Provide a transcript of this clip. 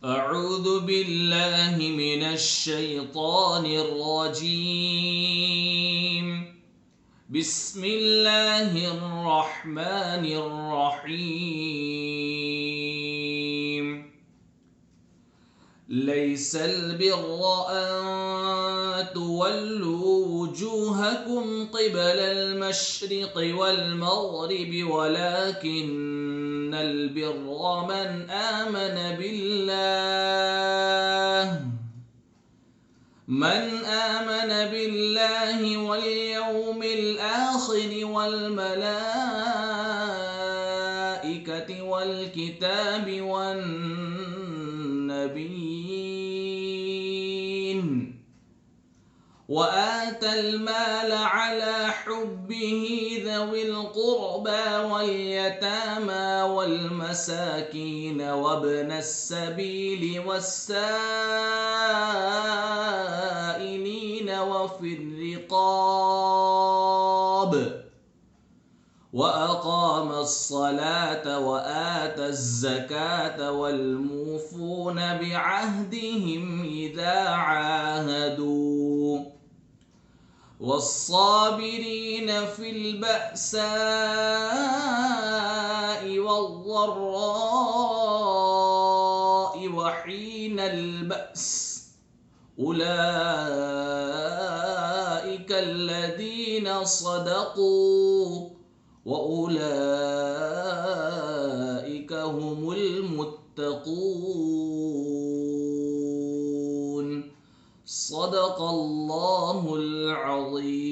أعوذ بالله من الشيطان الرجيم. بسم الله الرحمن الرحيم. ليس البر أن تولوا وجوهكم قبل المشرق والمغرب ولكن البر من آمن بالله واليوم الآخر والملائكة والكتاب والنبيين وآتى المال على حبه ذوي القربى واليتامى والمساكين وابن السبيل والسائلين وفي الرقاب وأقام الصلاة وآتى الزكاة والموفون بعهدهم إذا عاهدوا والصابرين في البأساء والضراء وحين البأس أولئك الذين صدقوا وأولئك هم المتقون. صدق الله العظيم.